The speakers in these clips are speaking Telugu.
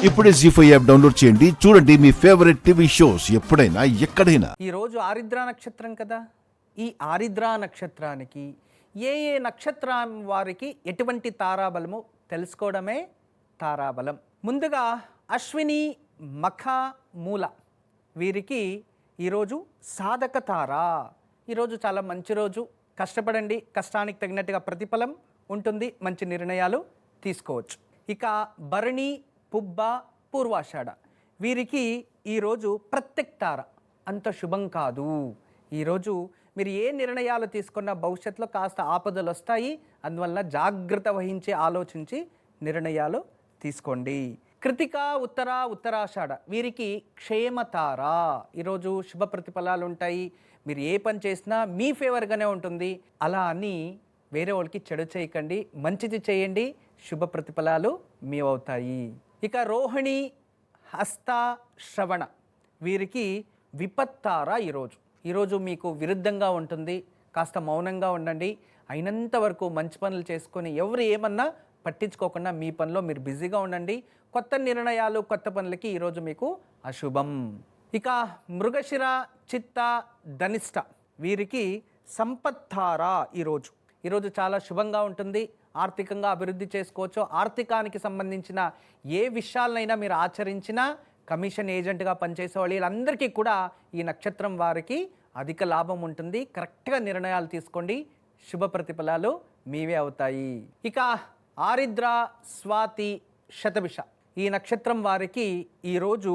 ఇప్పుడే జీ5 యాప్ డౌన్లోడ్ చేయండి. చూడండి మీ ఫేవరెట్ టీవీ షోస్ ఎప్పుడైనా ఎక్కడైనా. ఈ రోజు ఆరిద్ర నక్షత్రం కదా. ఈ ఆరిద్ర నక్షత్రానికి ఏ ఏ నక్షత్రం వారికి ఎటువంటి తారాబలము తెలుసుకోవడమే తారాబలం. ముందుగా అశ్విని, మఖ, మూల వీరికి ఈరోజు సాధక తార. ఈరోజు చాలా మంచి రోజు. కష్టపడండి, కష్టానికి తగినట్టుగా ప్రతిఫలం ఉంటుంది, మంచి నిర్ణయాలు తీసుకోవచ్చు. ఇక భరణి, పుబ్బ, పూర్వాషాఢ వీరికి ఈరోజు ప్రత్యక్ తార. అంత శుభం కాదు. ఈరోజు మీరు ఏ నిర్ణయాలు తీసుకున్నా భవిష్యత్తులో కాస్త ఆపదలు వస్తాయి. అందువల్ల జాగ్రత్త వహించి ఆలోచించి నిర్ణయాలు తీసుకోండి. కృతిక, ఉత్తర, ఉత్తరాషాఢ వీరికి క్షేమతార. ఈరోజు శుభ ప్రతిఫలాలు ఉంటాయి. మీరు ఏ పని చేసినా మీ ఫేవర్గానే ఉంటుంది. అలా అని వేరే వాళ్ళకి చెడు చేయకండి, మంచిది చేయండి, శుభ ప్రతిఫలాలు మీ అవుతాయి. ఇక రోహిణి, హస్త, శ్రవణ వీరికి విపత్తార. ఈరోజు మీకు విరుద్ధంగా ఉంటుంది. కాస్త మౌనంగా ఉండండి. అయినంత వరకు మంచి పనులు చేసుకొని ఎవరు ఏమన్నా పట్టించుకోకుండా మీ పనిలో మీరు బిజీగా ఉండండి. కొత్త నిర్ణయాలు, కొత్త పనులకి ఈరోజు మీకు అశుభం. ఇక మృగశిర, చిత్త, ధనిష్ట వీరికి సంపత్తార. ఈరోజు చాలా శుభంగా ఉంటుంది. ఆర్థికంగా అభివృద్ధి చేసుకోవచ్చు. ఆర్థికానికి సంబంధించిన ఏ విషయాలనైనా మీరు ఆచరించినా కమిషన్ ఏజెంట్గా పనిచేసే వాళ్ళు వీళ్ళందరికీ కూడా ఈ నక్షత్రం వారికి అధిక లాభం ఉంటుంది. కరెక్ట్గా నిర్ణయాలు తీసుకోండి, శుభ ప్రతిఫలాలు మీవే అవుతాయి. ఇక ఆరిద్ర, స్వాతి, శతభిష ఈ నక్షత్రం వారికి ఈరోజు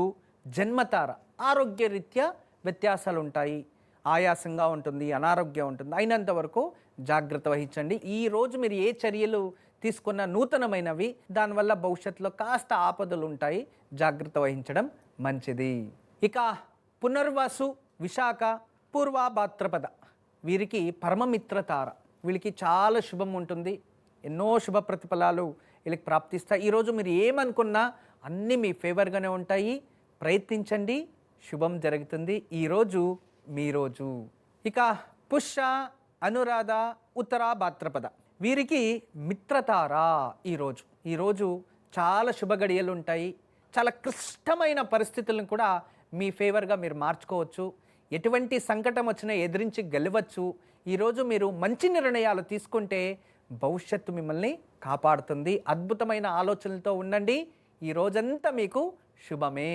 జన్మతార. ఆరోగ్యరీత్యా వ్యత్యాసాలు ఉంటాయి. ఆయాసంగా ఉంటుంది, అనారోగ్యం ఉంటుంది. అయినంత వరకు జాగ్రత్త వహించండి. ఈరోజు మీరు ఏ చర్యలు తీసుకున్న నూతనమైనవి, దానివల్ల భవిష్యత్తులో కాస్త ఆపదలు ఉంటాయి. జాగ్రత్త వహించడం మంచిది. ఇక పునర్వసు, విశాఖ, పూర్వ, భాద్రపద వీరికి పరమమిత్రతార. వీళ్ళకి చాలా శుభం ఉంటుంది. ఎన్నో శుభ ప్రతిఫలాలు వీళ్ళకి ప్రాప్తిస్తాయి. ఈరోజు మీరు ఏమనుకున్నా అన్నీ మీ ఫేవర్గానే ఉంటాయి. ప్రయత్నించండి, శుభం జరుగుతుంది. ఈరోజు మీ రోజు. ఇక పుష్య, అనురాధ, ఉత్తర, భాద్రపద వీరికి మిత్రతార. ఈరోజు చాలా శుభ గడియలు ఉంటాయి. చాలా క్లిష్టమైన పరిస్థితులను కూడా మీ ఫేవర్గా మీరు మార్చుకోవచ్చు. ఎటువంటి సంకటం వచ్చినా ఎదిరించి గెలవచ్చు. ఈరోజు మీరు మంచి నిర్ణయాలు తీసుకుంటే భవిష్యత్తు మిమ్మల్ని కాపాడుతుంది. అద్భుతమైన ఆలోచనలతో ఉండండి. ఈ రోజంతా మీకు శుభమే.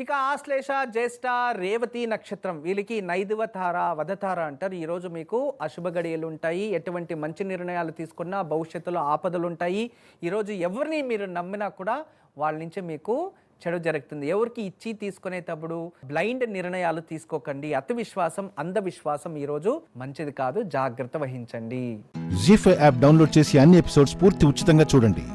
ఇక ఆశ్లేష, జ్యేష్ఠ, రేవతి నక్షత్రం వీళ్ళకి నైదువతార, వధతార అంటారు. ఈరోజు మీకు అశుభ గడియలు ఉంటాయి. ఎటువంటి మంచి నిర్ణయాలు తీసుకున్నా భవిష్యత్తులో ఆపదలు ఉంటాయి. ఈరోజు ఎవరిని మీరు నమ్మినా కూడా వాళ్ళ నుంచి మీకు చెడు జరుగుతుంది. ఎవరికి ఇచ్చి తీసుకునేటప్పుడు బ్లైండ్ నిర్ణయాలు తీసుకోకండి. అతి విశ్వాసం, అంధవిశ్వాసం ఈరోజు మంచిది కాదు. జాగ్రత్త వహించండి. జీ5 యాప్ డౌన్లోడ్ చేసి అన్ని ఎపిసోడ్స్ పూర్తి ఉచితంగా చూడండి.